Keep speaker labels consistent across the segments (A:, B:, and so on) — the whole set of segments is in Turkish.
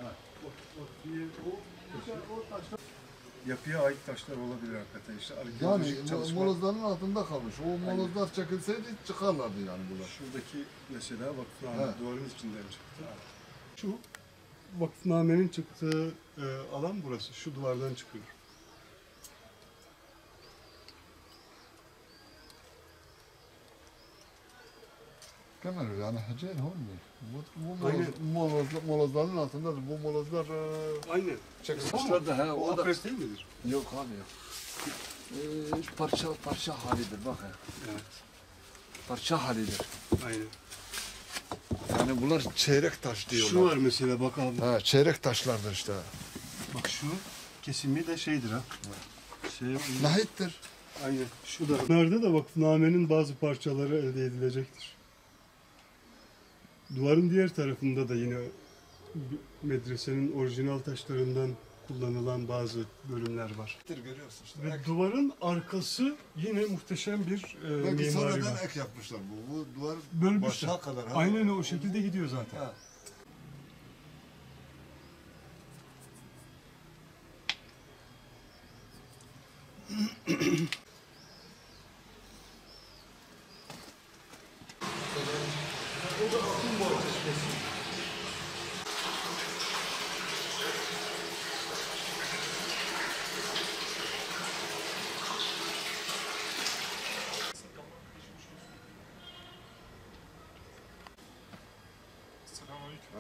A: Ha. Yapıya ait taşlar olabilir hakikaten. İşte
B: yani molozların altında kalmış. O molozlar çekilseydi çıkarlardı yani bunlar.
A: Şuradaki mesela vakıfname duvarın içinden çıktı.
C: Şu vakıfnamenin çıktığı alan burası. Şu duvardan çıkıyor.
B: Kemer yani hacen olmuyor. Bu molozların altındadır. Bu molozlar
C: Aynen.
B: çekilmişler de.
C: O apres değil midir?
B: Yok abi yok. Parça halidir bak ya.
C: Evet.
B: Parça halidir.
C: Aynen.
B: Yani bunlar çeyrek taş diyorlar.
C: Şu var mesela bak abi.
B: Ha, çeyrek taşlardır işte.
C: Bak şu kesimi de şeydir ha.
B: Nahittir.
C: Aynen. Şu da. Nerede de vakıfnamenin bazı parçaları elde edilecektir. Duvarın diğer tarafında da yine medresenin orijinal taşlarından kullanılan bazı bölümler var.
B: Görüyorsun işte.
C: Ve duvarın arkası yine muhteşem bir
B: Belki
C: mimari
B: sonradan
C: var.
B: ek yapmışlar bu. Bu duvar
C: Bölmüşler.
B: başa kadar.
C: Aynen o şekilde gidiyor zaten.
B: Ha.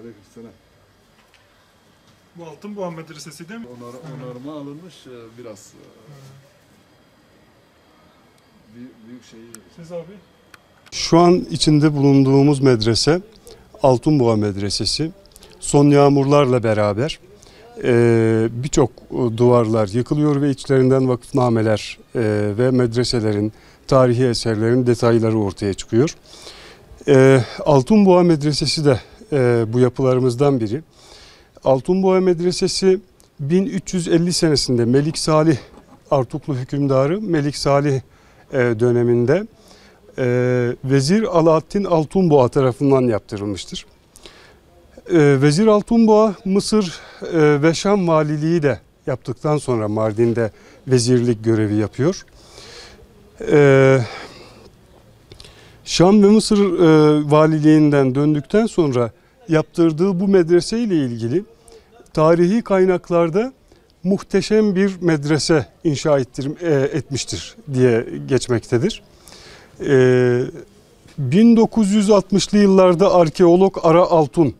B: Aleykümselam.
D: Bu Altınboğa Medresesi değil mi?
B: Onarıma alınmış biraz. Büyük şeyi.
D: Siz abi?
C: Şu an içinde bulunduğumuz medrese Altınboğa Medresesi. Son yağmurlarla beraber birçok duvarlar yıkılıyor ve içlerinden vakıfnameler ve medreselerin, tarihi eserlerin detayları ortaya çıkıyor. Altınboğa Medresesi de bu yapılarımızdan biri. Altınboğa Medresesi 1350 senesinde Melik Salih Artuklu hükümdarı Melik Salih döneminde Vezir Alaaddin Altınboğa tarafından yaptırılmıştır. Vezir Altınboğa Mısır ve Şam valiliği de yaptıktan sonra Mardin'de vezirlik görevi yapıyor. Şam ve Mısır valiliğinden döndükten sonra yaptırdığı bu medrese ile ilgili tarihi kaynaklarda muhteşem bir medrese inşa etmiştir diye geçmektedir. 1960'lı yıllarda arkeolog Ara Altun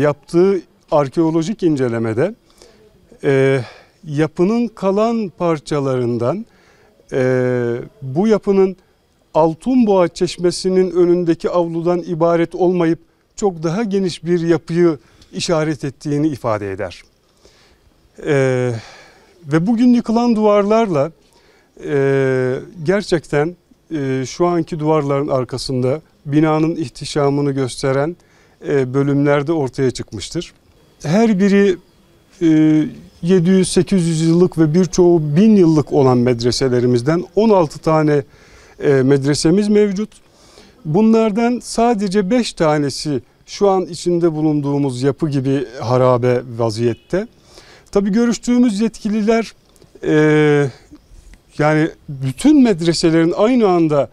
C: yaptığı arkeolojik incelemede yapının kalan parçalarından bu yapının Altınboğa Çeşmesi'nin önündeki avludan ibaret olmayıp çok daha geniş bir yapıyı işaret ettiğini ifade eder. Ve bugün yıkılan duvarlarla gerçekten şu anki duvarların arkasında binanın ihtişamını gösteren bölümlerde ortaya çıkmıştır. Her biri 700-800 yıllık ve birçoğu 1000 yıllık olan medreselerimizden 16 tane medresemiz mevcut. Bunlardan sadece 5 tanesi şu an içinde bulunduğumuz yapı gibi harabe vaziyette. Tabii görüştüğümüz yetkililer yani bütün medreselerin aynı anda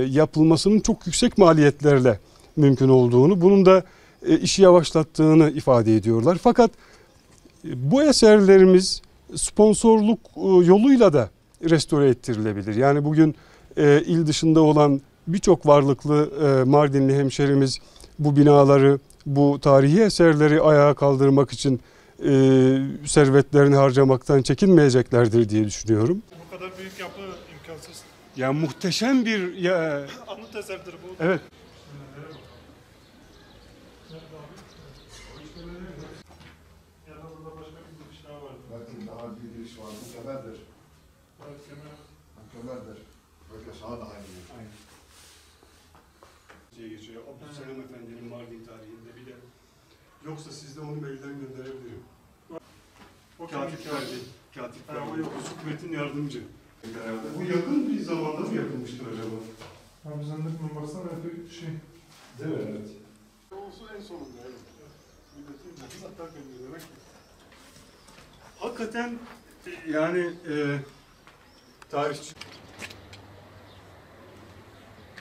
C: yapılmasının çok yüksek maliyetlerle mümkün olduğunu, bunun da işi yavaşlattığını ifade ediyorlar. Fakat bu eserlerimiz sponsorluk yoluyla da restore ettirilebilir. Yani bugün il dışında olan birçok varlıklı Mardinli hemşerimiz bu binaları, bu tarihi eserleri ayağa kaldırmak için servetlerini harcamaktan çekinmeyeceklerdir diye düşünüyorum.
D: Bu kadar büyük yapı imkansız.
C: Ya muhteşem bir
D: Anıt eserdir bu.
C: evet.
D: Yanında başka bir giriş daha var.
B: Belki daha bir giriş var. Bu kemerdir.
D: Evet, kemer.
B: Bu kemerdir. Belki sağa daha iyi.
C: Aynen. Geçiyor. Abdülselam Efendi'nin Mardin tarihinde bir de yoksa siz de onu mailden gönderebilirim.
D: O
C: Katip verdi. Katip
D: Ha,
C: verdi.
D: o yok.
C: Sükmet'in yardımcı. Bu yakın bir zamanda mı yapılmıştır acaba?
D: Abi zannetmiyorum baksana bir şey.
C: Değil mi? Evet.
D: Olsun en sonunda. Evet.
C: Hakikaten yani tarihçi